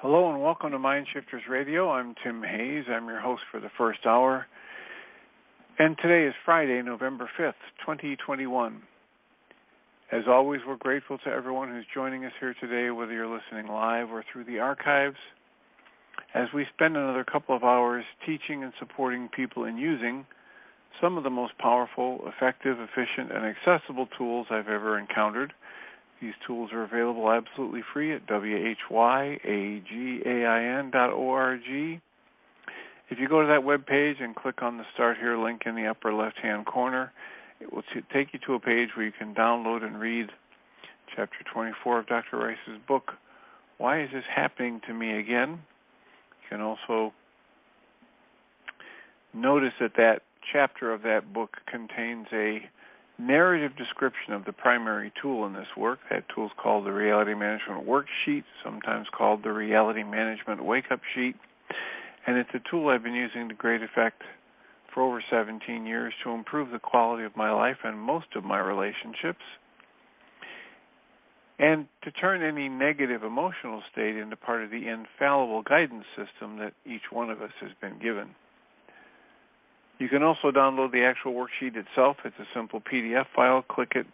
Hello and welcome to Mind Shifters Radio. I'm Tim Hayes. I'm your host for the first hour. And today is Friday, November 5th, 2021. As always, we're grateful to everyone who's joining us here today, whether you're listening live or through the archives, as we spend another couple of hours teaching and supporting people in using some of the most powerful, effective, efficient, and accessible tools I've ever encountered. These tools are available absolutely free at whyagain.org. If you go to that webpage and click on the Start Here link in the upper left-hand corner, it will take you to a page where you can download and read Chapter 24 of Dr. Rice's book, Why Is This Happening to Me Again? You can also notice that that chapter of that book contains a narrative description of the primary tool in this work. That tool is called the Reality Management Worksheet, sometimes called the Reality Management Wake-Up Sheet. And it's a tool I've been using to great effect for over 17 years to improve the quality of my life and most of my relationships, and to turn any negative emotional state into part of the infallible guidance system that each one of us has been given. You can also download the actual worksheet itself. It's a simple PDF file. Click it,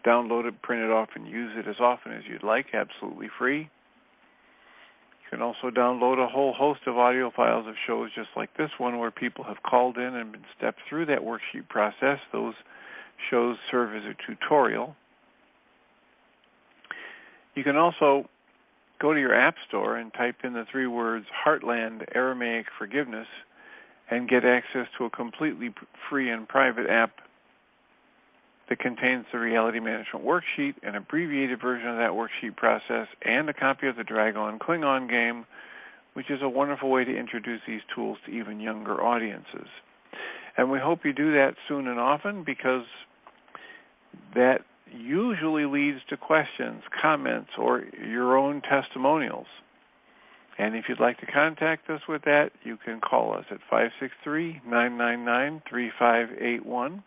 download it, print it off, and use it as often as you'd like, absolutely free. You can also download a whole host of audio files of shows just like this one where people have called in and been stepped through that worksheet process. Those shows serve as a tutorial. You can also go to your app store and type in the three words Heartland Aramaic Forgiveness and get access to a completely free and private app that contains the Reality Management Worksheet, an abbreviated version of that worksheet process, and a copy of the Dragon Klingon game, which is a wonderful way to introduce these tools to even younger audiences. And we hope you do that soon and often, because that usually leads to questions, comments, or your own testimonials. And if you'd like to contact us with that, you can call us at 563-999-3581.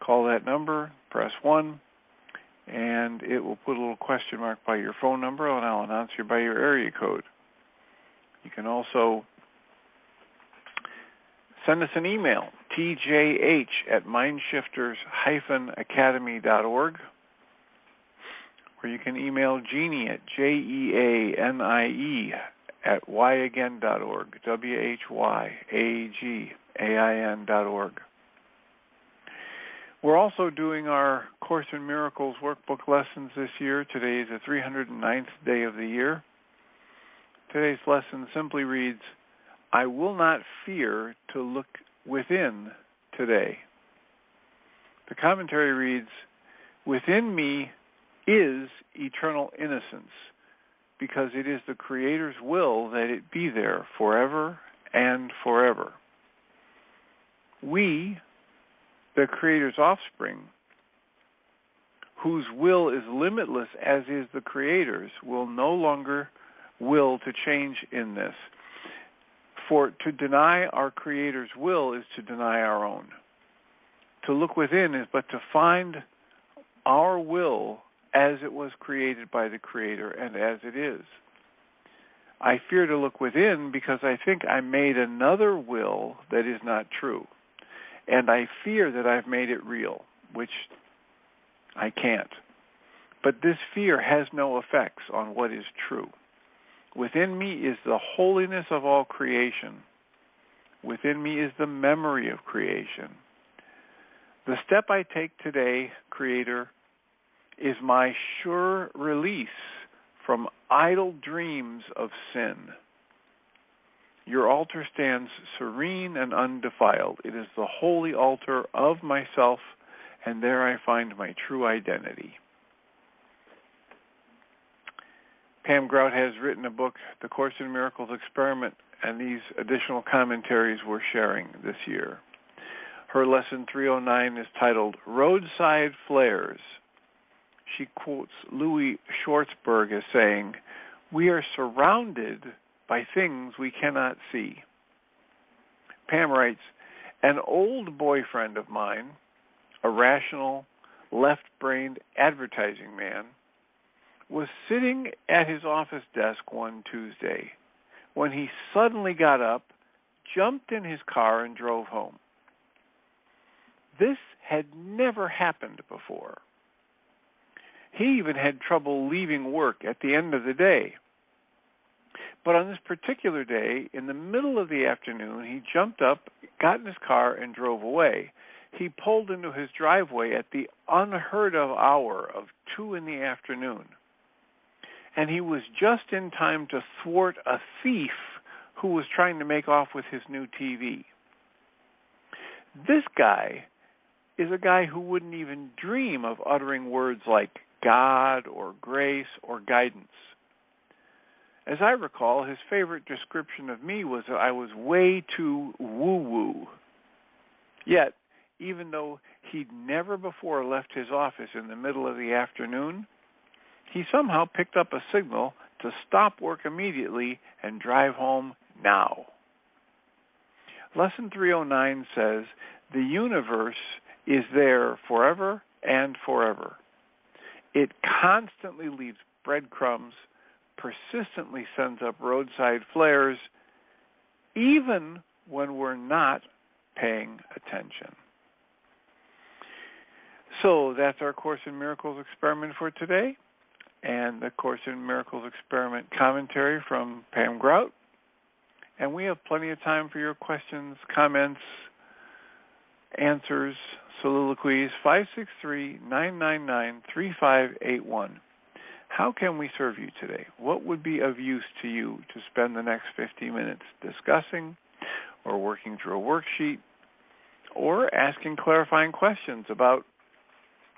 Call that number, press 1, and it will put a little question mark by your phone number, and I'll announce you by your area code. You can also send us an email, tjh@mindshifters-academy.org, or you can email Jeannie at jeanie@whyagain.org, whyagain.org. We're also doing our Course in Miracles workbook lessons this year. Today is the 309th day of the year. Today's lesson simply reads, I will not fear to look within today. The commentary reads, within me is eternal innocence, because it is the Creator's will that it be there forever and forever. We, the Creator's offspring, whose will is limitless as is the Creator's, will no longer will to change in this. For to deny our Creator's will is to deny our own. To look within is but to find our will as it was created by the Creator and as it is. I fear to look within because I think I made another will that is not true. And I fear that I've made it real, which I can't. But this fear has no effects on what is true. Within me is the holiness of all creation. Within me is the memory of creation. The step I take today, Creator, is my sure release from idle dreams of sin. Your altar stands serene and undefiled. It is the holy altar of myself, and there I find my true identity. Pam Grout has written a book, The Course in Miracles Experiment, and these additional commentaries we're sharing this year. Her lesson 309 is titled Roadside Flares. She quotes Louis Schwartzberg as saying, we are surrounded by things we cannot see. Pam writes, an old boyfriend of mine, a rational, left-brained advertising man, was sitting at his office desk one Tuesday when he suddenly got up, jumped in his car, and drove home. This had never happened before. He even had trouble leaving work at the end of the day. But on this particular day, in the middle of the afternoon, he jumped up, got in his car, and drove away. He pulled into his driveway at the unheard of hour of 2 p.m. And he was just in time to thwart a thief who was trying to make off with his new TV. This guy is a guy who wouldn't even dream of uttering words like God or grace or guidance. As I recall, his favorite description of me was that I was way too woo-woo. Yet, even though he'd never before left his office in the middle of the afternoon, he somehow picked up a signal to stop work immediately and drive home now. Lesson 309 says, the universe is there forever and forever. It constantly leaves breadcrumbs, persistently sends up roadside flares, even when we're not paying attention. So that's our Course in Miracles experiment for today, and the Course in Miracles experiment commentary from Pam Grout. And we have plenty of time for your questions, comments, answers, soliloquies. 563-999-3581. How can we serve you today? What would be of use to you to spend the next 50 minutes discussing or working through a worksheet or asking clarifying questions about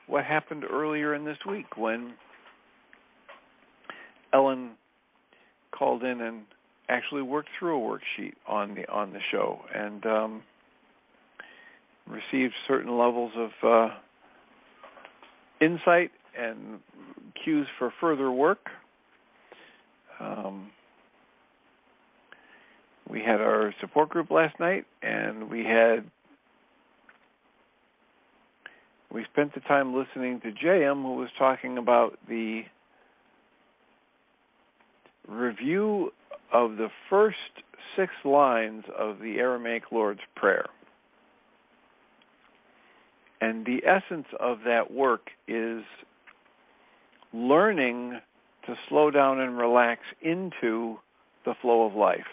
what happened earlier in this week when Ellen called in and actually worked through a worksheet on the show and received certain levels of insight and cues for further work. We had our support group last night, and we spent the time listening to JM, who was talking about the review of the first 6 lines of the Aramaic Lord's Prayer. And the essence of that work is learning to slow down and relax into the flow of life.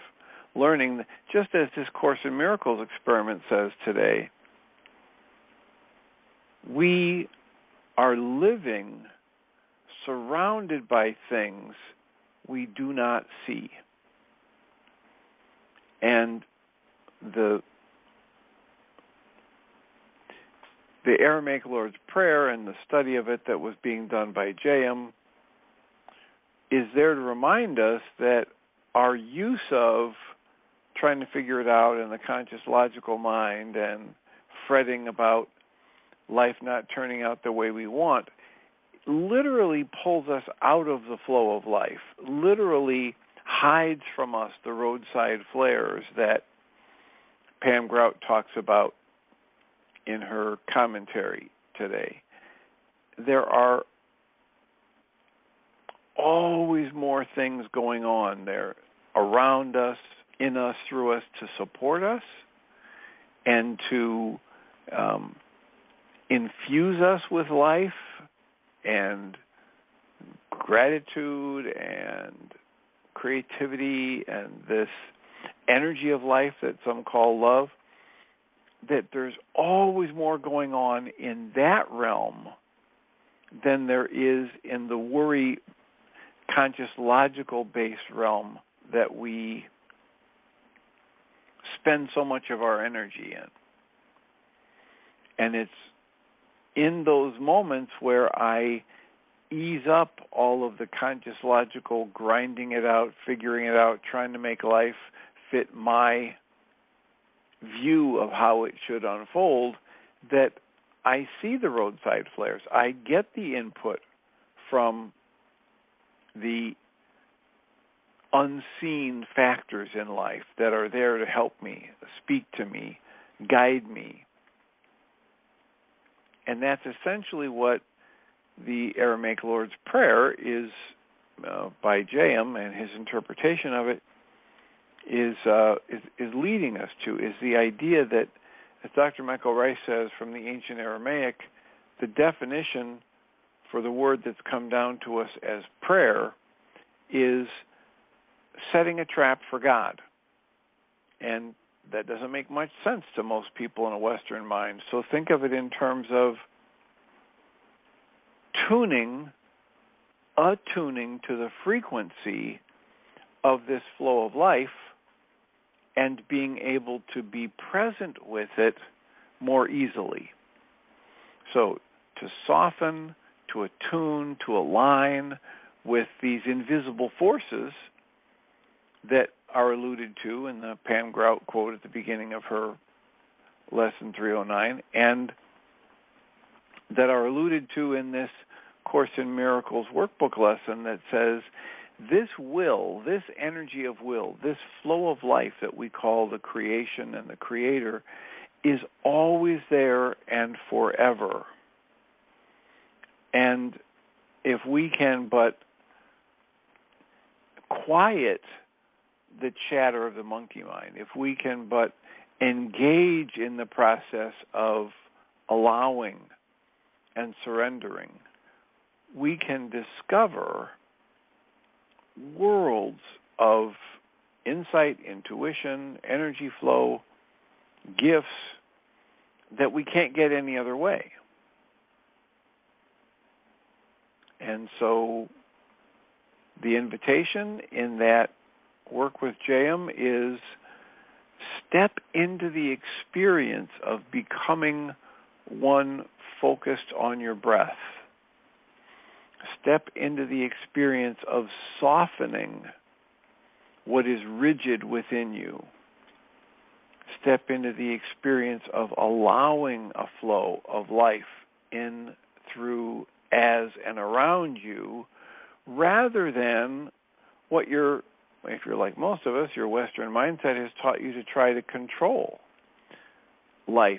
Learning, just as this Course in Miracles experiment says today, we are living surrounded by things we do not see. And the Aramaic Lord's Prayer and the study of it that was being done by J.M. is there to remind us that our use of trying to figure it out in the conscious logical mind and fretting about life not turning out the way we want literally pulls us out of the flow of life, literally hides from us the roadside flares that Pam Grout talks about in her commentary today. There are always more things going on there around us, in us, through us, to support us and to infuse us with life and gratitude and creativity and this energy of life that some call love, that there's always more going on in that realm than there is in the worry, conscious, logical-based realm that we spend so much of our energy in. And it's in those moments where I ease up all of the conscious, logical, grinding it out, figuring it out, trying to make life fit my view of how it should unfold, that I see the roadside flares. I get the input from the unseen factors in life that are there to help me, speak to me, guide me. And that's essentially what the Aramaic Lord's Prayer is by ACIM, and his interpretation of it is leading us to, is the idea that, as Dr. Michael Rice says from the ancient Aramaic, the definition for the word that's come down to us as prayer is setting a trap for God. And that doesn't make much sense to most people in a Western mind. So think of it in terms of attuning to the frequency of this flow of life and being able to be present with it more easily. So to soften, to attune, to align with these invisible forces that are alluded to in the Pam Grout quote at the beginning of her lesson 309, and that are alluded to in this Course in Miracles workbook lesson that says this will, this energy of will, this flow of life that we call the creation and the creator is always there and forever. And if we can but quiet the chatter of the monkey mind, if we can but engage in the process of allowing and surrendering, we can discover worlds of insight, intuition, energy flow, gifts that we can't get any other way. And so the invitation in that work with ACIM is step into the experience of becoming one focused on your breath. Step into the experience of softening what is rigid within you. Step into the experience of allowing a flow of life in, through, as, and around you, rather than what if you're like most of us, your Western mindset has taught you to try to control life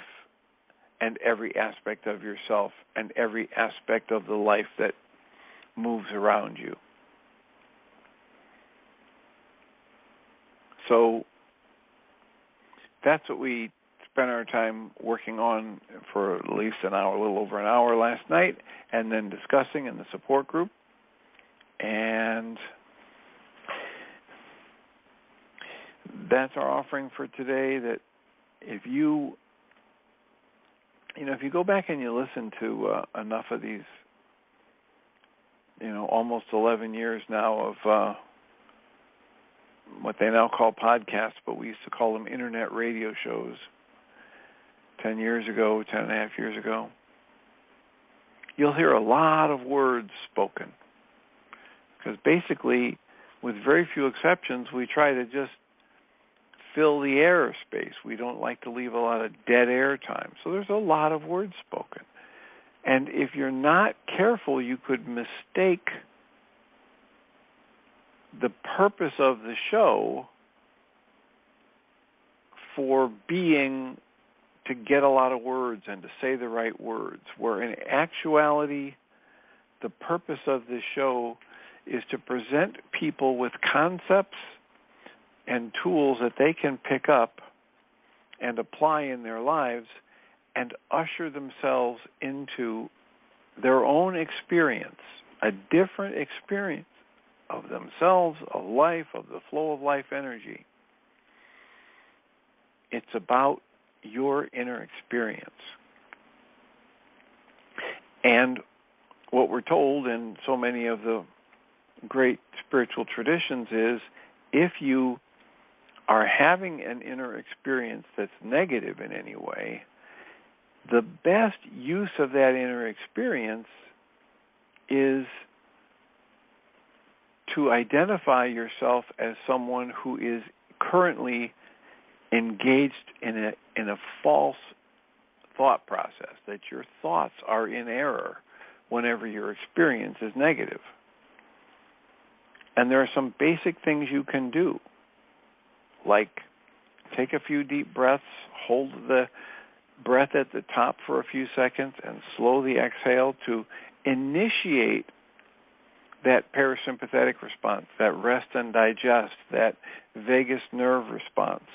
and every aspect of yourself and every aspect of the life that moves around you. So that's what we spent our time working on for at least an hour, a little over an hour last night, and then discussing in the support group. And that's our offering for today. That if you go back and you listen to enough of these, almost 11 years now of what they now call podcasts, but we used to call them internet radio shows 10 years ago, 10 and a half years ago, you'll hear a lot of words spoken. Because basically, with very few exceptions, we try to just fill the air space. We don't like to leave a lot of dead air time. So there's a lot of words spoken. And if you're not careful, you could mistake the purpose of the show for being to get a lot of words and to say the right words, where in actuality, the purpose of this show is to present people with concepts and tools that they can pick up and apply in their lives and usher themselves into their own experience, a different experience of themselves, of life, of the flow of life energy. It's about your inner experience. And what we're told in so many of the great spiritual traditions is, if you are having an inner experience that's negative in any way, the best use of that inner experience is to identify yourself as someone who is currently engaged in a false thought process, that your thoughts are in error whenever your experience is negative. And there are some basic things you can do, like take a few deep breaths, hold the breath at the top for a few seconds, and slowly exhale to initiate that parasympathetic response, that rest and digest, that vagus nerve response,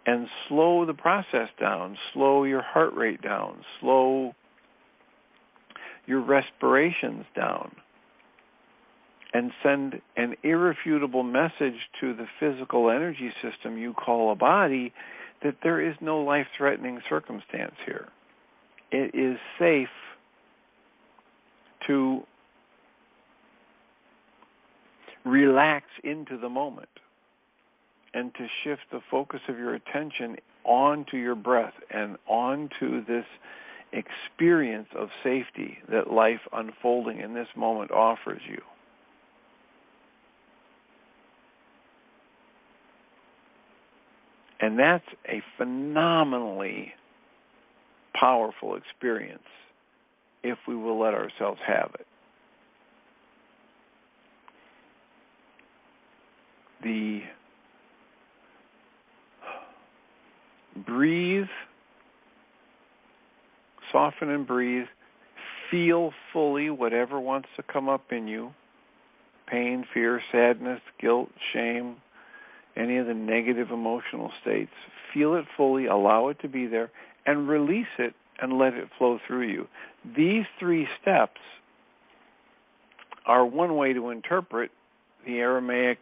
and slow the process down, slow your heart rate down, slow your respirations down, and send an irrefutable message to the physical energy system you call a body that there is no life-threatening circumstance here. It is safe to relax into the moment and to shift the focus of your attention onto your breath and onto this experience of safety that life unfolding in this moment offers you. And that's a phenomenally powerful experience if we will let ourselves have it. The breathe, soften and breathe, feel fully whatever wants to come up in you, pain, fear, sadness, guilt, shame, any of the negative emotional states. Feel it fully, allow it to be there, and release it and let it flow through you. These 3 steps are one way to interpret the Aramaic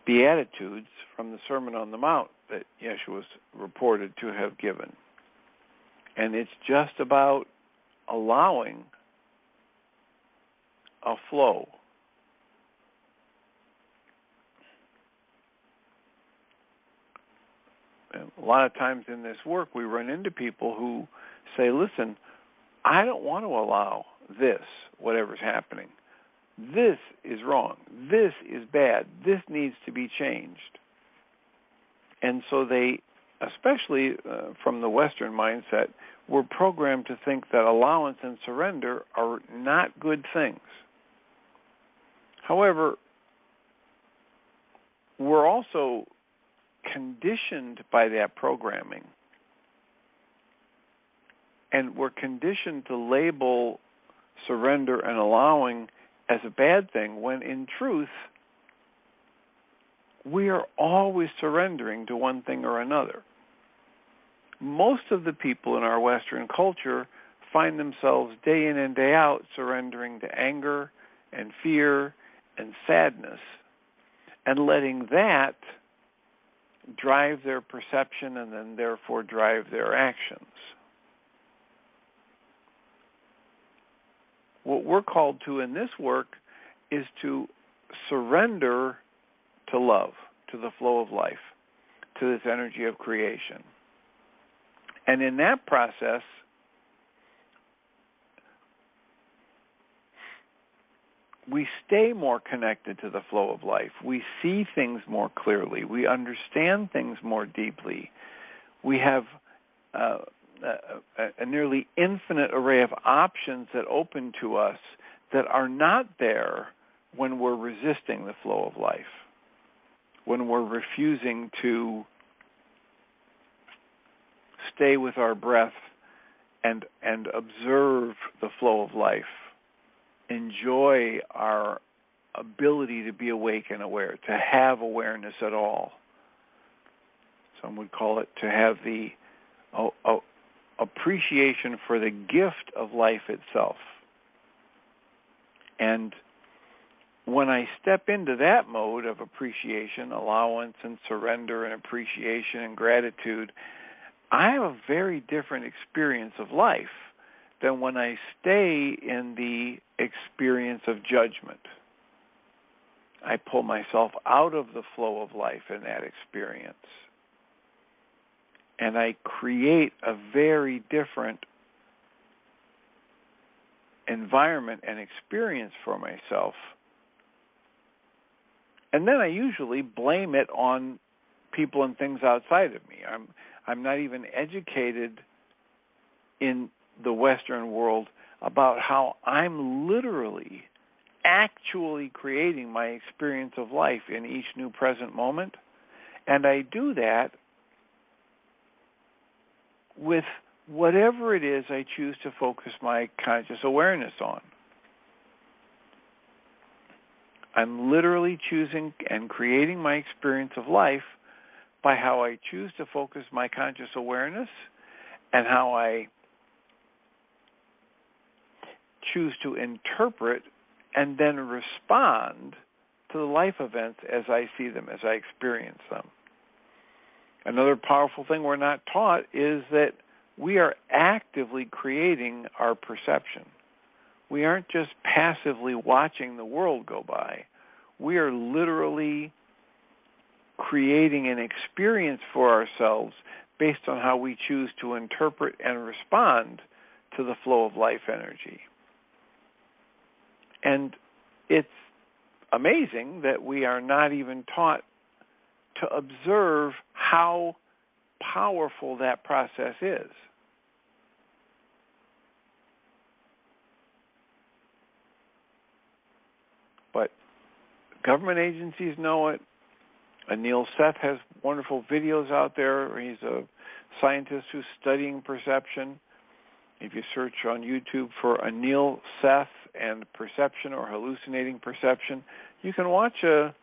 Beatitudes from the Sermon on the Mount that Yeshua was reported to have given. And it's just about allowing a flow. And a lot of times in this work we run into people who say, listen, I don't want to allow this, whatever's happening. This is wrong. This is bad. This needs to be changed. And so they, especially from the Western mindset, were programmed to think that allowance and surrender are not good things. However, we're also conditioned by that programming. And we're conditioned to label surrender and allowing as a bad thing, when in truth, we are always surrendering to one thing or another. Most of the people in our Western culture find themselves day in and day out surrendering to anger and fear and sadness and letting that drive their perception and then therefore drive their actions. What we're called to in this work is to surrender to love, to the flow of life, to this energy of creation. And in that process, we stay more connected to the flow of life. We see things more clearly. We understand things more deeply. We have a nearly infinite array of options that open to us that are not there when we're resisting the flow of life, when we're refusing to stay with our breath and observe the flow of life, enjoy our ability to be awake and aware, to have awareness at all. Some would call it to have the appreciation for the gift of life itself. And when I step into that mode of appreciation, allowance and surrender and appreciation and gratitude, I have a very different experience of life than when I stay in the experience of judgment. I pull myself out of the flow of life in that experience. And I create a very different environment and experience for myself. And then I usually blame it on people and things outside of me. I'm not even educated in the Western world about how I'm literally actually creating my experience of life in each new present moment. And I do that with whatever it is I choose to focus my conscious awareness on. I'm literally choosing and creating my experience of life by how I choose to focus my conscious awareness and how I choose to interpret and then respond to the life events as I see them, as I experience them. Another powerful thing we're not taught is that we are actively creating our perception. We aren't just passively watching the world go by. We are literally creating an experience for ourselves based on how we choose to interpret and respond to the flow of life energy. And it's amazing that we are not even taught to observe how powerful that process is. But government agencies know it. Anil Seth has wonderful videos out there. He's a scientist who's studying perception. If you search on YouTube for Anil Seth and perception or hallucinating perception, you can watch a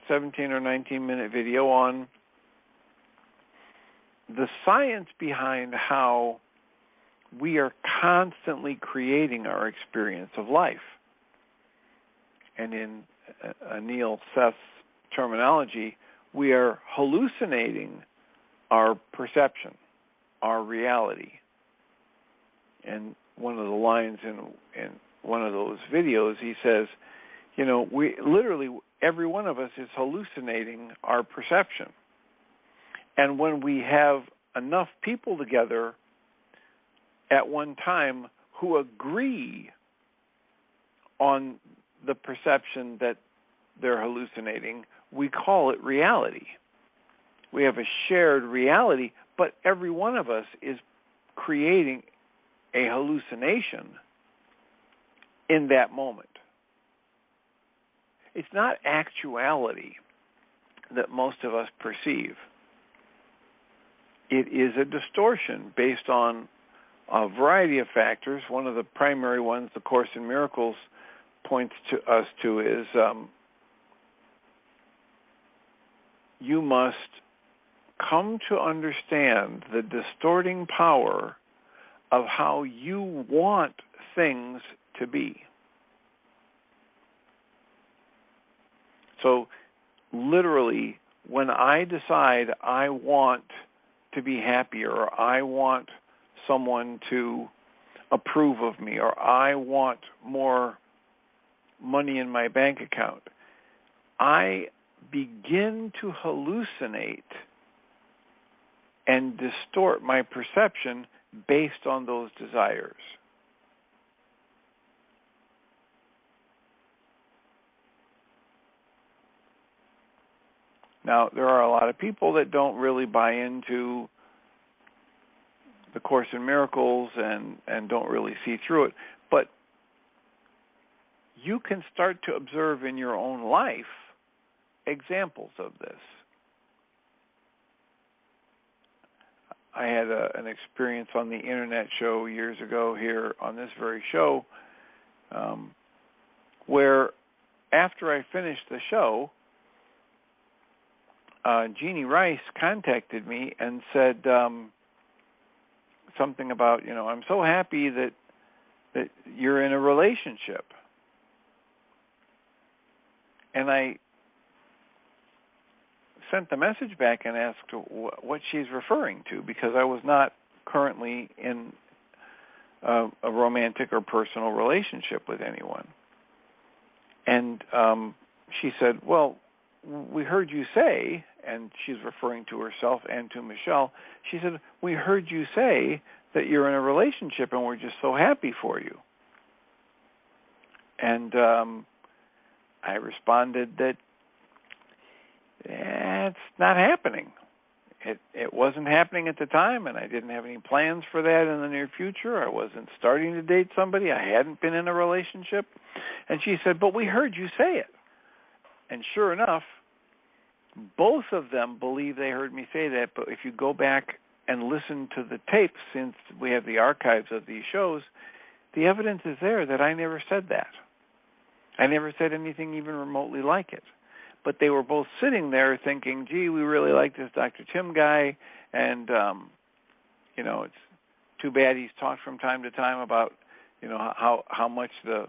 17 or 19-minute video on the science behind how we are constantly creating our experience of life. And in Anil Seth's terminology, we are hallucinating our perception, our reality. And one of the lines in one of those videos, he says, we literally, every one of us is hallucinating our perception. And when we have enough people together at one time who agree on the perception that they're hallucinating, we call it reality. We have a shared reality, but every one of us is creating a hallucination in that moment. It's not actuality that most of us perceive. It is a distortion based on a variety of factors. One of the primary ones the Course in Miracles points to us to is you must come to understand the distorting power of how you want things to be. So literally, when I decide I want to be happier, or I want someone to approve of me, or I want more money in my bank account, I begin to hallucinate and distort my perception based on those desires. Now, there are a lot of people that don't really buy into the Course in Miracles and don't really see through it, but you can start to observe in your own life examples of this. I had an experience on the internet show years ago here on this very show where after I finished the show, Jeannie Rice contacted me and said something about, I'm so happy that you're in a relationship. And I sent the message back and asked what she's referring to, because I was not currently in a romantic or personal relationship with anyone. And she said, well, we heard you say, and she's referring to herself and to Michelle, she said, we heard you say that you're in a relationship and we're just so happy for you. And I responded that it's not happening. It wasn't happening at the time, and I didn't have any plans for that in the near future. I wasn't starting to date somebody. I hadn't been in a relationship. And she said, but we heard you say it. And sure enough, both of them believe they heard me say that, but if you go back and listen to the tapes, since we have the archives of these shows, the evidence is there that I never said that. I never said anything even remotely like it. But they were both sitting there thinking, gee, we really like this Dr. Tim guy, and, it's too bad he's talked from time to time about, how much the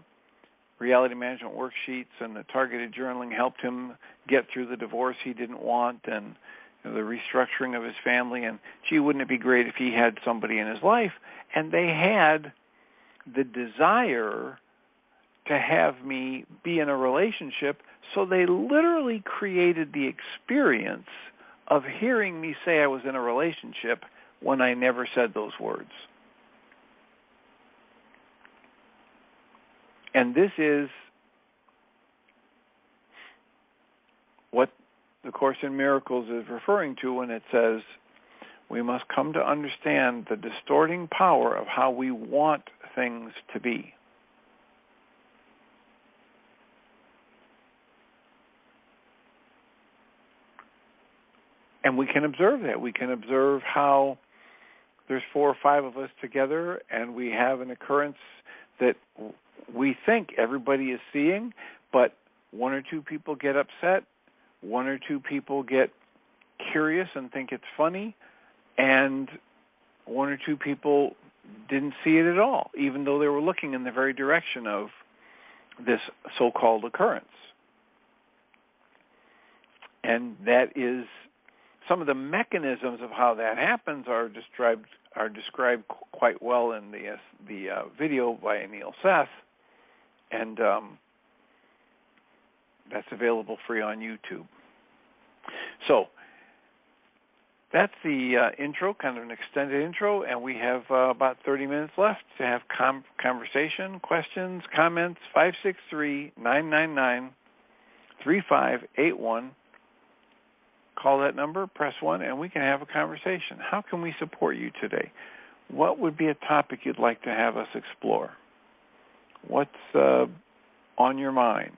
reality management worksheets and the targeted journaling helped him get through the divorce he didn't want, and the restructuring of his family, and gee, wouldn't it be great if he had somebody in his life? And they had the desire to have me be in a relationship, so they literally created the experience of hearing me say I was in a relationship when I never said those words. And this is what the Course in Miracles is referring to when it says we must come to understand the distorting power of how we want things to be. And we can observe that. We can observe how there's 4 or 5 of us together, and we have an occurrence that we think everybody is seeing, but 1 or 2 people get upset, 1 or 2 people get curious and think it's funny, and 1 or 2 people didn't see it at all, even though they were looking in the very direction of this so-called occurrence. And that is, some of the mechanisms of how that happens are described quite well in the video by Neil Seth, and that's available free on YouTube. So that's the intro, kind of an extended intro, and we have about 30 minutes left to have conversation, questions, comments. 563-999-3581. Call that number, press 1, and we can have a conversation. How can we support you today? What would be a topic you'd like to have us explore? What's on your mind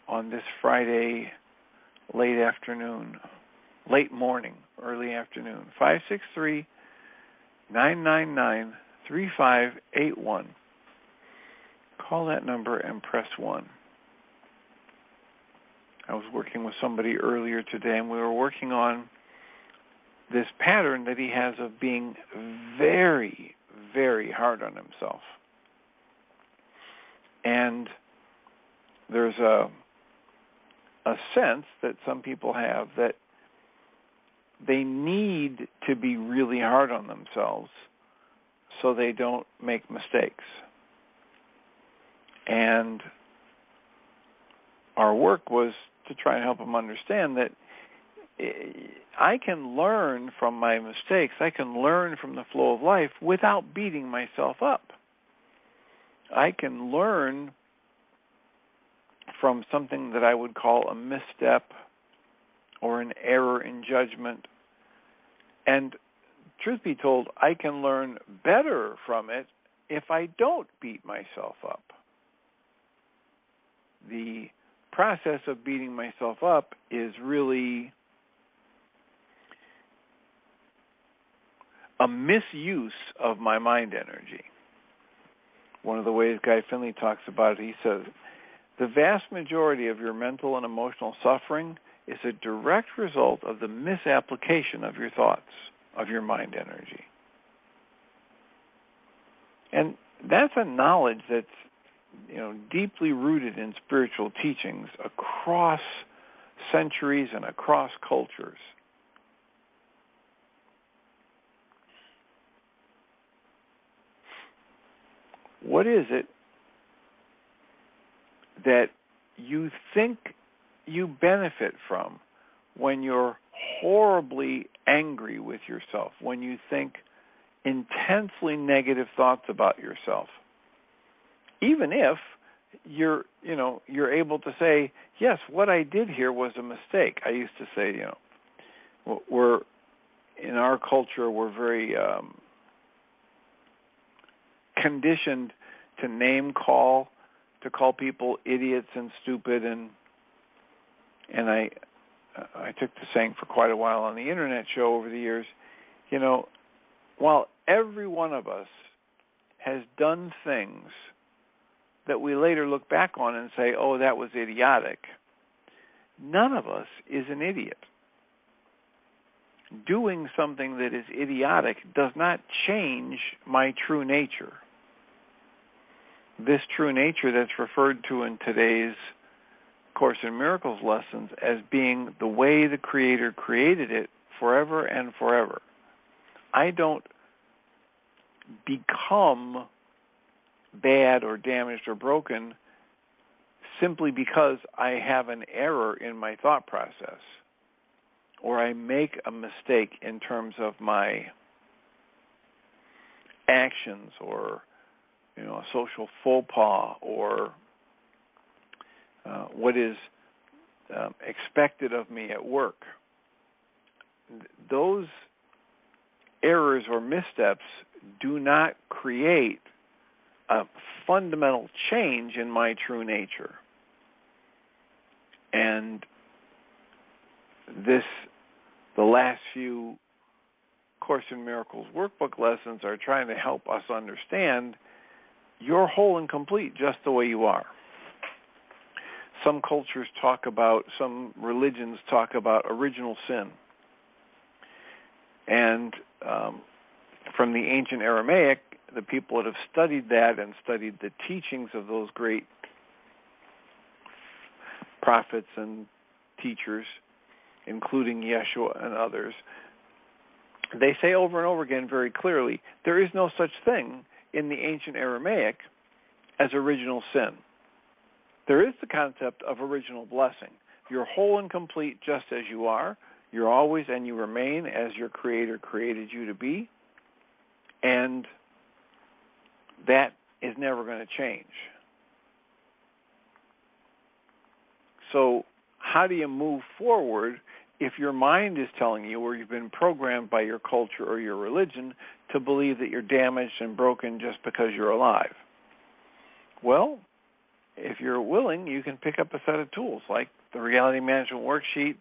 on this Friday late afternoon, late morning, early afternoon? 563-999-3581. Call that number and press 1. I was working with somebody earlier today, and we were working on this pattern that he has of being very, very hard on himself. And there's a sense that some people have that they need to be really hard on themselves so they don't make mistakes. And our work was to try and help them understand that I can learn from my mistakes. I can learn from the flow of life without beating myself up. I can learn from something that I would call a misstep or an error in judgment. And truth be told, I can learn better from it if I don't beat myself up. The process of beating myself up is really a misuse of my mind energy. One of the ways Guy Finley talks about it, he says, the vast majority of your mental and emotional suffering is a direct result of the misapplication of your thoughts, of your mind energy. And that's a knowledge that's deeply rooted in spiritual teachings across centuries and across cultures. What is it that you think you benefit from when you're horribly angry with yourself, when you think intensely negative thoughts about yourself? Even if you're able to say, yes, what I did here was a mistake. I used to say, we're in our culture, we're very conditioned to to call people idiots and stupid, and I I took to saying for quite a while on the internet show over the years, while every one of us has done things that we later look back on and say, oh, that was idiotic, none of us is an idiot. Doing something that is idiotic does not change my true nature. This true nature that's referred to in today's Course in Miracles lessons as being the way the Creator created it forever and forever. I don't become bad or damaged or broken simply because I have an error in my thought process, or I make a mistake in terms of my actions, or a social faux pas, or what is expected of me at work. Those errors or missteps do not create a fundamental change in my true nature. And the last few Course in Miracles workbook lessons are trying to help us understand you're whole and complete just the way you are. Some cultures some religions talk about original sin. And from the ancient Aramaic, the people that have studied that and studied the teachings of those great prophets and teachers, including Yeshua and others, they say over and over again very clearly, there is no such thing in the ancient Aramaic as original sin. There is the concept of original blessing. You're whole and complete just as you are. You're always and you remain as your Creator created you to be. And that is never going to change. So how do you move forward if your mind is telling you, or you've been programmed by your culture or your religion to believe that you're damaged and broken just because you're alive? Well, if you're willing, you can pick up a set of tools like the Reality Management Worksheet,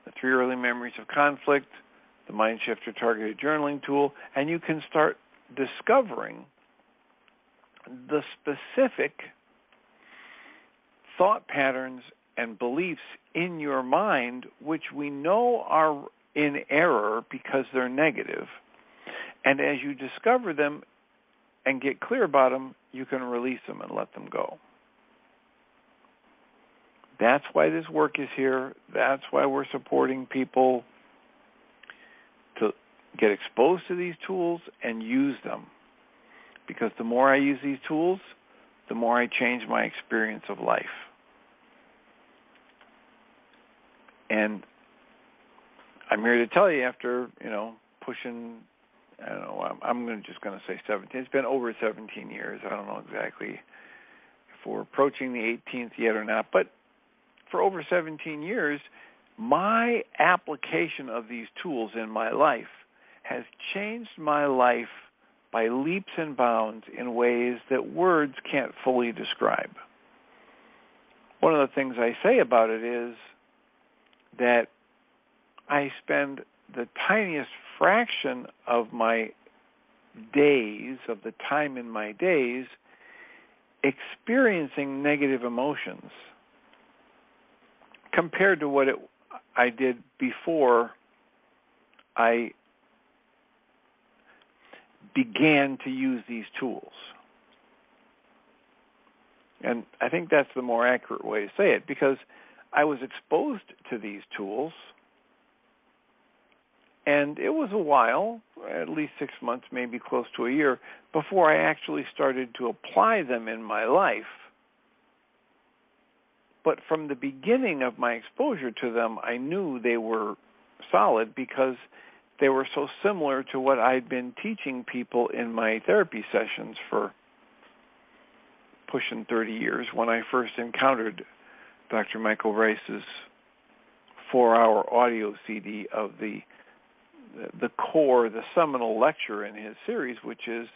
the 3 Early Memories of Conflict, the Mind Shifter Targeted Journaling Tool, and you can start discovering the specific thought patterns and beliefs in your mind which we know are in error because they're negative. And as you discover them and get clear about them, you can release them and let them go. That's why this work is here. That's why we're supporting people to get exposed to these tools and use them. Because the more I use these tools, the more I change my experience of life. And I'm here to tell you, after, pushing, I'm just going to say 17. It's been over 17 years. I don't know exactly if we're approaching the 18th yet or not, but for over 17 years, my application of these tools in my life has changed my life by leaps and bounds in ways that words can't fully describe. One of the things I say about it is that I spend the tiniest fraction of my days, of the time in my days, experiencing negative emotions compared to what I did before I began to use these tools. And I think that's the more accurate way to say it, because I was exposed to these tools, and it was a while, at least 6 months, maybe close to a year, before I actually started to apply them in my life. But from the beginning of my exposure to them, I knew they were solid because they were so similar to what I'd been teaching people in my therapy sessions for pushing 30 years when I first encountered Dr. Michael Rice's 4-hour audio CD of the core, the seminal lecture in his series, which is,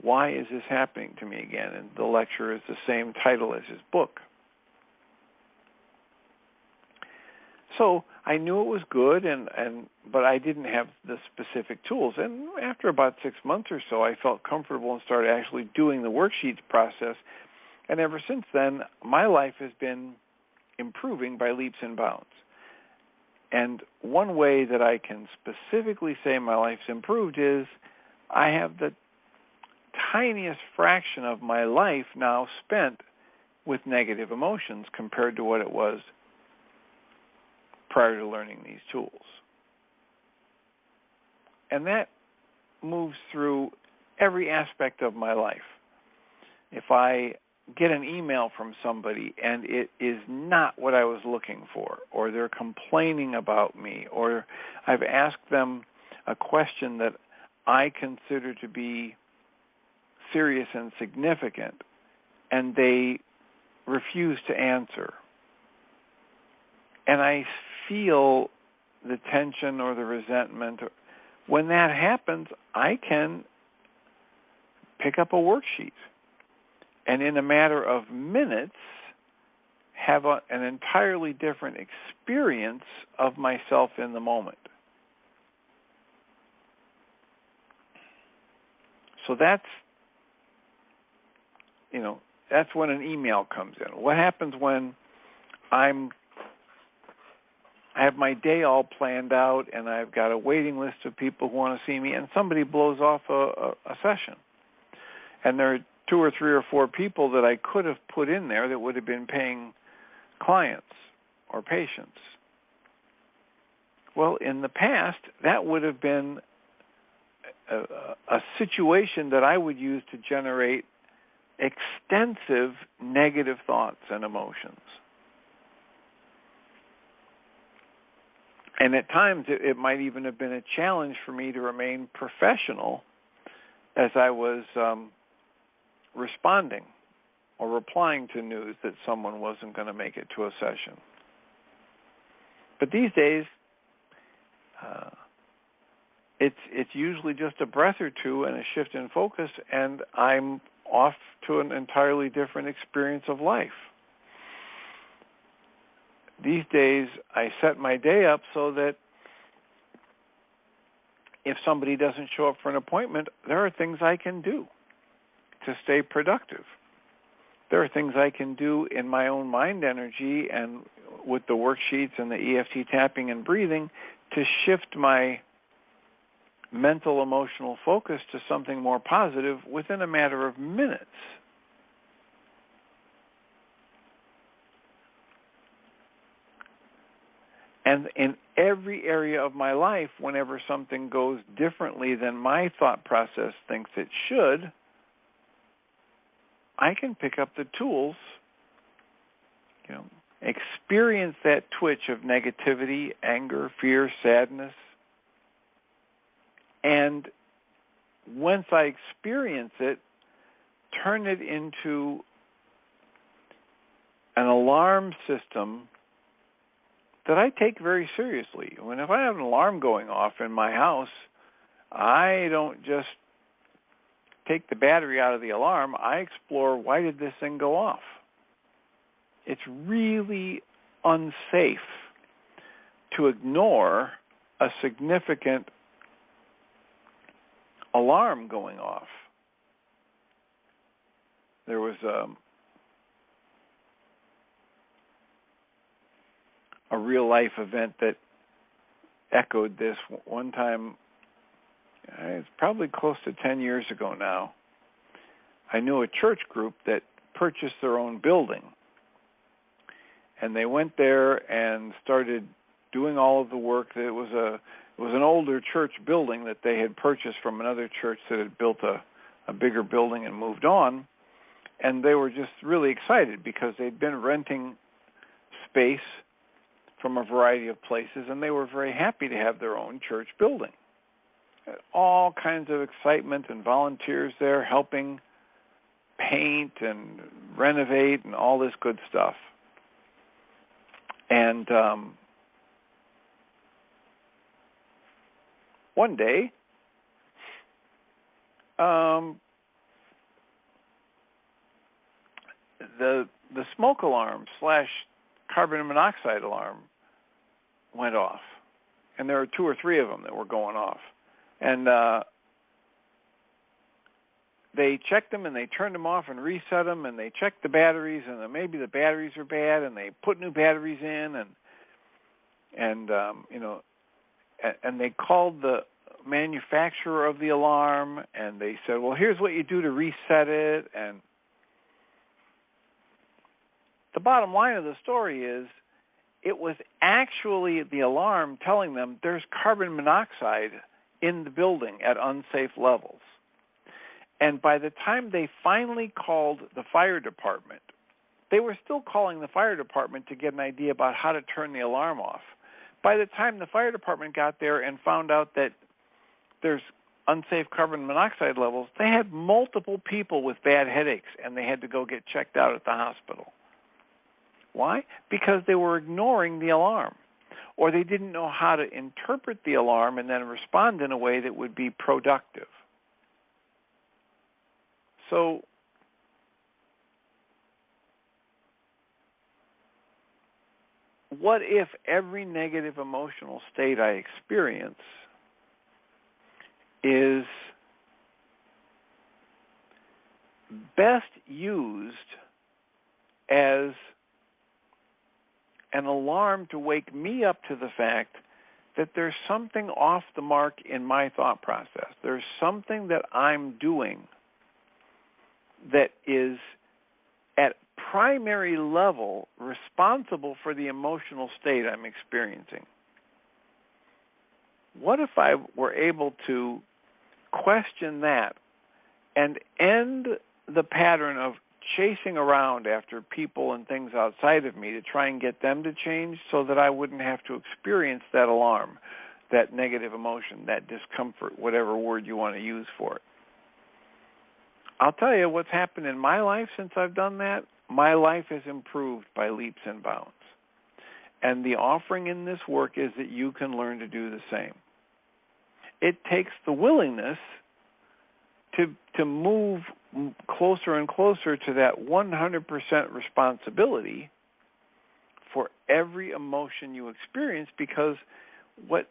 Why Is This Happening to Me Again? And the lecture is the same title as his book. So I knew it was good, but I didn't have the specific tools. And after about 6 months or so, I felt comfortable and started actually doing the worksheets process. And ever since then, my life has been improving by leaps and bounds. And one way that I can specifically say my life's improved is I have the tiniest fraction of my life now spent with negative emotions compared to what it was prior to learning these tools. And that moves through every aspect of my life. If I get an email from somebody and it is not what I was looking for, or they're complaining about me, or I've asked them a question that I consider to be serious and significant, and they refuse to answer, and I feel the tension or the resentment, when that happens, I can pick up a worksheet and in a matter of minutes have an entirely different experience of myself in the moment. So that's when an email comes in. What happens when I have my day all planned out and I've got a waiting list of people who want to see me, and somebody blows off a session, and there are 2 or 3 or 4 people that I could have put in there that would have been paying clients or patients. Well, in the past, that would have been a situation that I would use to generate extensive negative thoughts and emotions. And at times, it might even have been a challenge for me to remain professional as I was responding or replying to news that someone wasn't going to make it to a session. But these days, it's usually just a breath or two and a shift in focus, and I'm off to an entirely different experience of life. These days, I set my day up so that if somebody doesn't show up for an appointment, there are things I can do to stay productive. There are things I can do in my own mind energy and with the worksheets and the EFT tapping and breathing to shift my mental, emotional focus to something more positive within a matter of minutes. And in every area of my life, whenever something goes differently than my thought process thinks it should, I can pick up the tools, experience that twitch of negativity, anger, fear, sadness, and once I experience it, turn it into an alarm system that I take very seriously. If I have an alarm going off in my house, I don't just take the battery out of the alarm. I explore, why did this thing go off? It's really unsafe to ignore a significant alarm going off. There was a real-life event that echoed this. One time, it's probably close to 10 years ago now, I knew a church group that purchased their own building. And they went there and started doing all of the work. It was an older church building that they had purchased from another church that had built a bigger building and moved on. And they were just really excited because they'd been renting space from a variety of places, and they were very happy to have their own church building. All kinds of excitement and volunteers there helping paint and renovate and all this good stuff. And one day, the smoke alarm / carbon monoxide alarm went off. And there were 2 or 3 of them that were going off. And they checked them and they turned them off and reset them, and they checked the batteries, and then maybe the batteries are bad, and they put new batteries in, and they called the manufacturer of the alarm, and they said, well, here's what you do to reset it. And the bottom line of the story is it was actually the alarm telling them there's carbon monoxide in the building at unsafe levels. And by the time they finally called the fire department, they were still calling the fire department to get an idea about how to turn the alarm off. By the time the fire department got there and found out that there's unsafe carbon monoxide levels, they had multiple people with bad headaches, and they had to go get checked out at the hospital. Why? Because they were ignoring the alarm, or they didn't know how to interpret the alarm and then respond in a way that would be productive. So what if every negative emotional state I experience is best used as an alarm to wake me up to the fact that there's something off the mark in my thought process. There's something that I'm doing that is at primary level responsible for the emotional state I'm experiencing. What if I were able to question that and end the pattern of chasing around after people and things outside of me to try and get them to change so that I wouldn't have to experience that alarm, that negative emotion, that discomfort, whatever word you want to use for it? I'll tell you what's happened in my life since I've done that. My life has improved by leaps and bounds. And the offering in this work is that you can learn to do the same. It takes the willingness to move closer and closer to that 100% responsibility for every emotion you experience, because what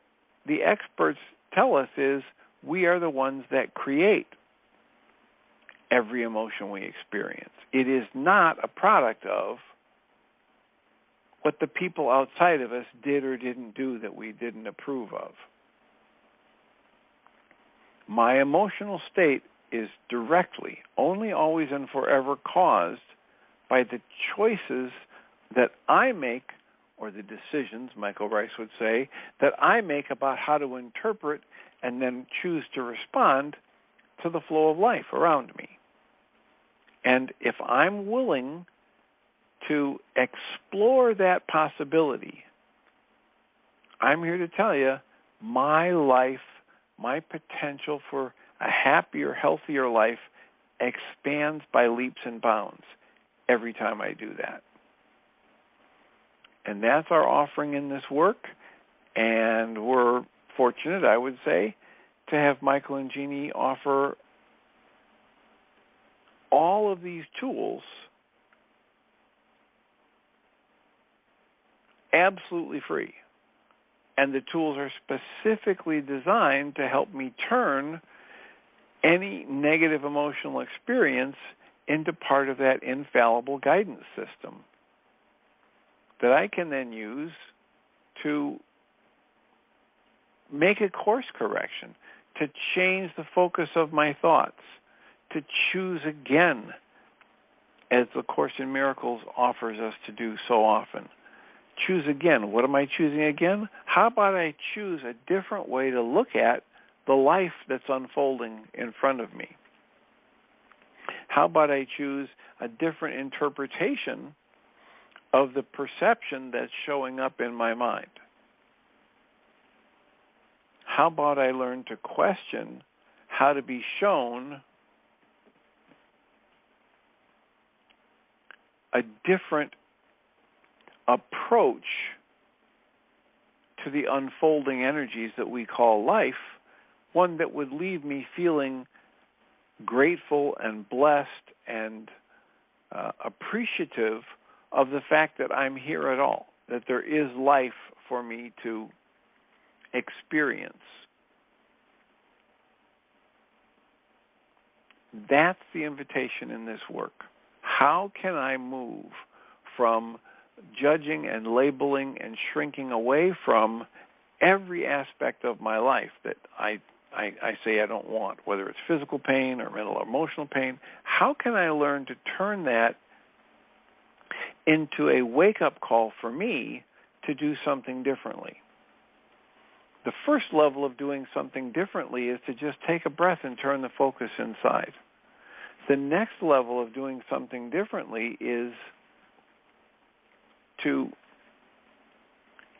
the experts tell us is we are the ones that create every emotion we experience. It is not a product of what the people outside of us did or didn't do that we didn't approve of. My emotional state is directly, only, always, and forever caused by the choices that I make, or the decisions, Michael Rice would say, that I make about how to interpret and then choose to respond to the flow of life around me. And if I'm willing to explore that possibility, I'm here to tell you my life, my potential for a happier, healthier life expands by leaps and bounds every time I do that. And that's our offering in this work. And we're fortunate, I would say, to have Michael and Jeannie offer all of these tools absolutely free. And the tools are specifically designed to help me turn any negative emotional experience into part of that infallible guidance system that I can then use to make a course correction, to change the focus of my thoughts, to choose again, as the Course in Miracles offers us to do so often. Choose again. What am I choosing again? How about I choose a different way to look at the life that's unfolding in front of me? How about I choose a different interpretation of the perception that's showing up in my mind? How about I learn to question how to be shown a different approach to the unfolding energies that we call life, one that would leave me feeling grateful and blessed and appreciative of the fact that I'm here at all, that there is life for me to experience. That's the invitation in this work. How can I move from judging and labeling and shrinking away from every aspect of my life that I say I don't want, whether it's physical pain or mental or emotional pain? How can I learn to turn that into a wake-up call for me to do something differently? The first level of doing something differently is to just take a breath and turn the focus inside. The next level of doing something differently is to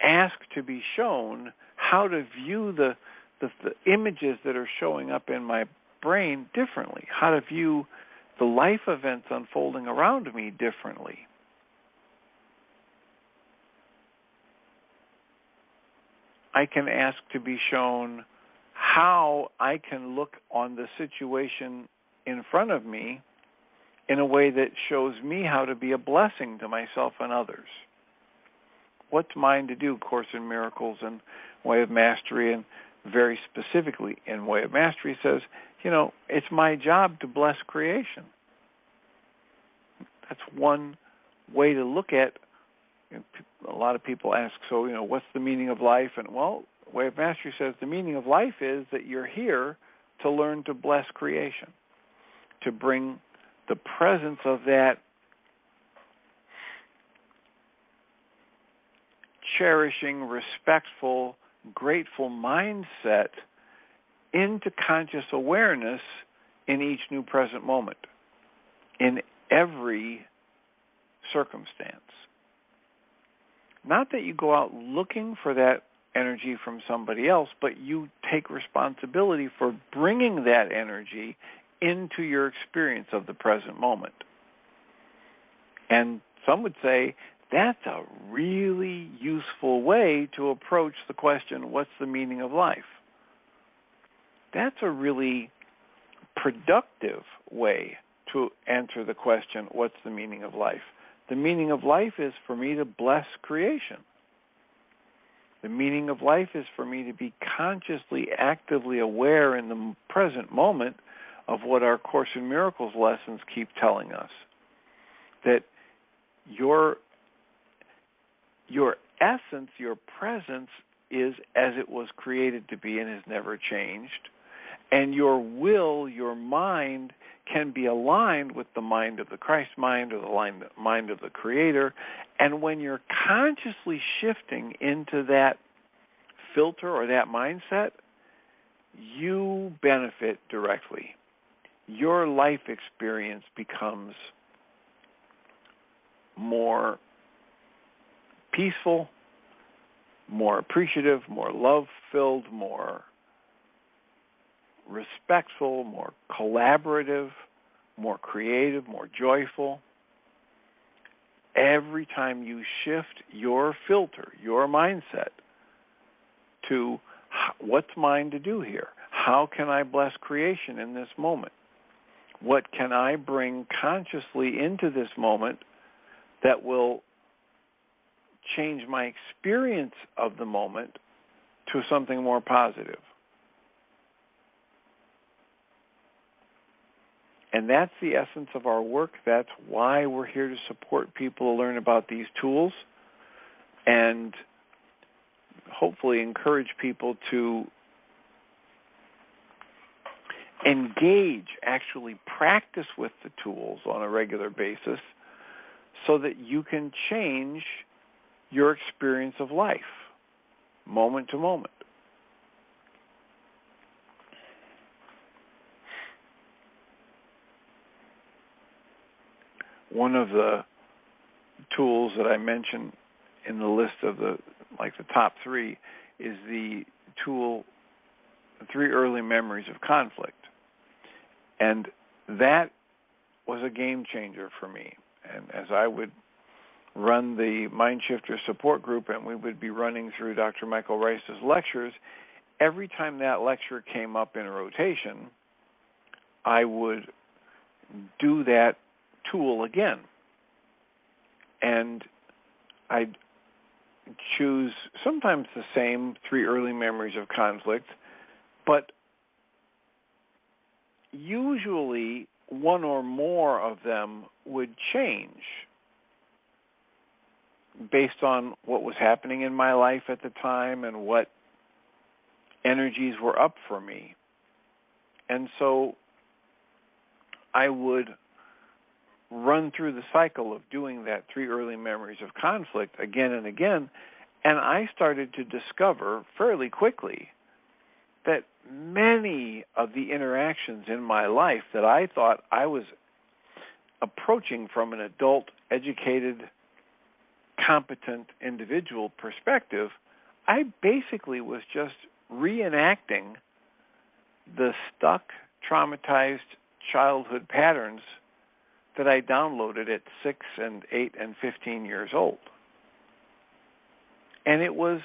ask to be shown how to view the images that are showing up in my brain differently, how to view the life events unfolding around me differently. I can ask to be shown how I can look on the situation in front of me in a way that shows me how to be a blessing to myself and others. What's mine to do? Course in Miracles and Way of Mastery, and very specifically in Way of Mastery, says, it's my job to bless creation. That's one way to look at. A lot of people ask, so, what's the meaning of life? And, Way of Mastery says the meaning of life is that you're here to learn to bless creation, to bring the presence of that cherishing, respectful, grateful mindset into conscious awareness in each new present moment, in every circumstance. Not that you go out looking for that energy from somebody else, but you take responsibility for bringing that energy into your experience of the present moment. And some would say that's a really useful way to approach the question, what's the meaning of life? That's a really productive way to answer the question, what's the meaning of life? The meaning of life is for me to bless creation. The meaning of life is for me to be consciously, actively aware in the present moment of what our Course in Miracles lessons keep telling us. That your essence, your presence is as it was created to be and has never changed. And your will, your mind, can be aligned with the mind of the Christ mind or the mind of the Creator. And when you're consciously shifting into that filter or that mindset, you benefit directly. Your life experience becomes more peaceful, more appreciative, more love-filled, more respectful, more collaborative, more creative, more joyful. Every time you shift your filter, your mindset, to what's mine to do here? How can I bless creation in this moment? What can I bring consciously into this moment that will change my experience of the moment to something more positive? And that's the essence of our work. That's why we're here to support people to learn about these tools and hopefully encourage people to engage, actually practice with the tools on a regular basis so that you can change your experience of life moment to moment. One of the tools that I mentioned in the list of the top three is the tool, 3 Early Memories of Conflict. And that was a game changer for me. And as I would run the Mindshifter support group and we would be running through Dr. Michael Rice's lectures, every time that lecture came up in rotation, I would do that tool again. And I'd choose sometimes the same 3 early memories of conflict, but usually one or more of them would change based on what was happening in my life at the time and what energies were up for me. And so I would run through the cycle of doing that 3 early memories of conflict again and again, and I started to discover fairly quickly that many of the interactions in my life that I thought I was approaching from an adult, educated, competent individual perspective, I basically was just reenacting the stuck, traumatized childhood patterns that I downloaded at 6 and 8 and 15 years old. And it was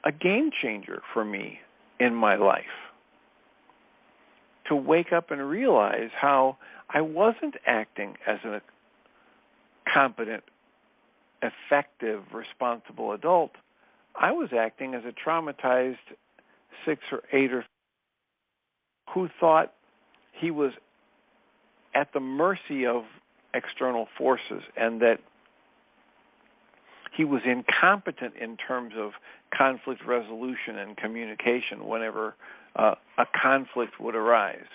a game changer for me in my life to wake up and realize how I wasn't acting as a competent, effective, responsible adult. I was acting as a traumatized 6 or 8 or who thought he was at the mercy of external forces and that he was incompetent in terms of conflict resolution and communication whenever a conflict would arise.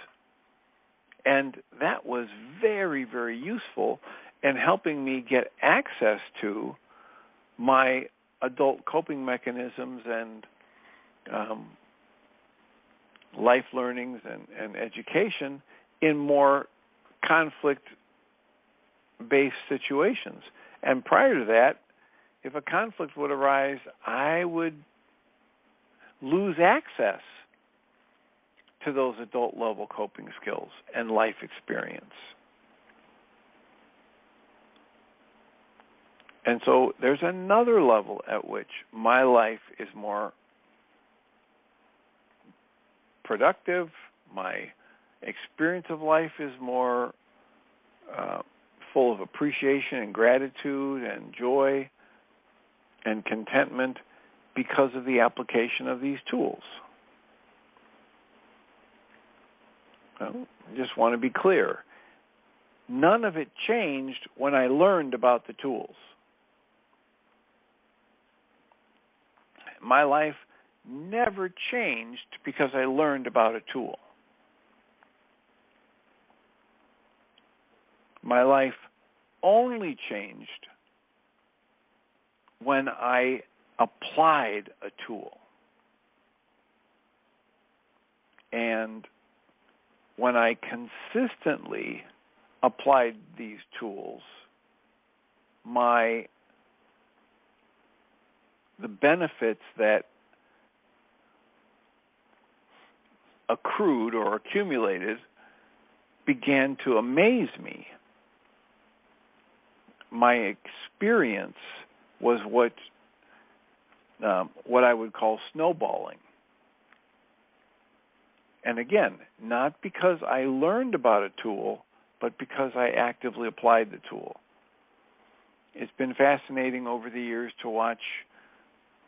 And that was very, very useful in helping me get access to my adult coping mechanisms and life learnings and education in more conflict-based situations. And prior to that, if a conflict would arise, I would lose access to those adult-level coping skills and life experience. And so there's another level at which my life is more productive, my experience of life is more full of appreciation and gratitude and joy and contentment because of the application of these tools. Well, I just want to be clear. None of it changed when I learned about the tools. My life never changed because I learned about a tool. My life only changed when I applied a tool. And when I consistently applied these tools, the benefits that accrued or accumulated began to amaze me. My experience was what I would call snowballing. And again, not because I learned about a tool, but because I actively applied the tool. It's been fascinating over the years to watch,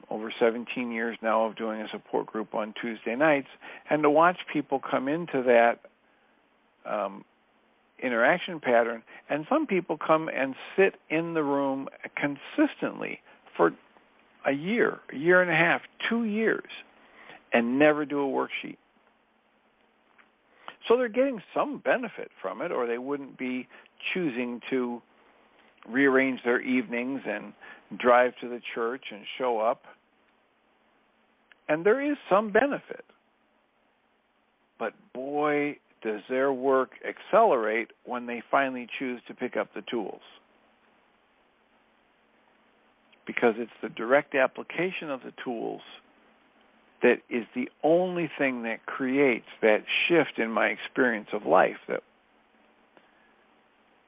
over 17 years now of doing a support group on Tuesday nights, and to watch people come into that interaction pattern, and some people come and sit in the room consistently for a year and a half, 2 years, and never do a worksheet. So they're getting some benefit from it, or they wouldn't be choosing to rearrange their evenings and drive to the church and show up. And there is some benefit. But boy, does their work accelerate when they finally choose to pick up the tools. Because it's the direct application of the tools that is the only thing that creates that shift in my experience of life that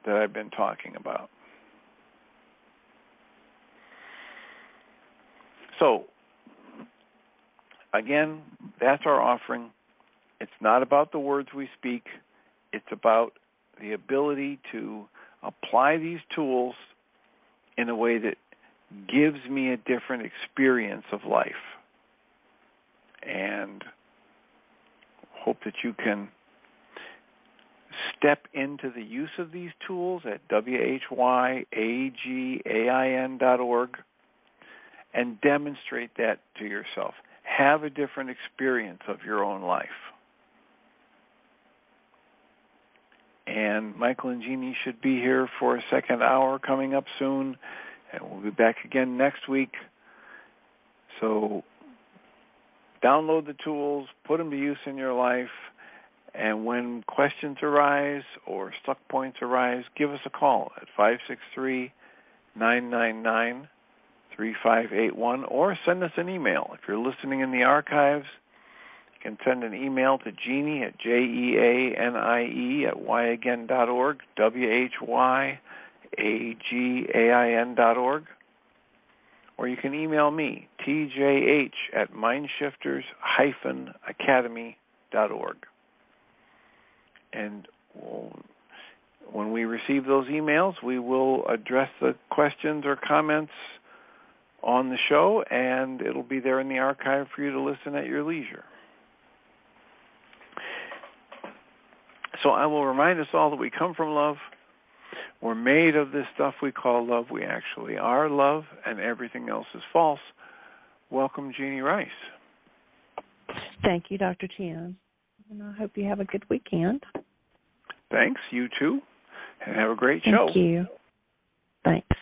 I've been talking about. So, again, that's our offering. It's not about the words we speak. It's about the ability to apply these tools in a way that gives me a different experience of life. And hope that you can step into the use of these tools at whyagain.org and demonstrate that to yourself. Have a different experience of your own life. And Michael and Jeannie should be here for a second hour coming up soon, and we'll be back again next week. So download the tools, put them to use in your life, and when questions arise or stuck points arise, give us a call at 563-999-3581 or send us an email. If you're listening in the archives, you can send an email to Jeannie at JEANIE@whyagain.org, WHYAGAIN.org. Or you can email me, tjh@mindshifters-academy.org. And when we receive those emails, we will address the questions or comments on the show, and it'll be there in the archive for you to listen at your leisure. So I will remind us all that we come from love. We're made of this stuff we call love. We actually are love, and everything else is false. Welcome, Jeannie Rice. Thank you, Dr. Tian. And I hope you have a good weekend. Thanks, you too. And have a great show. Thank you. Thanks.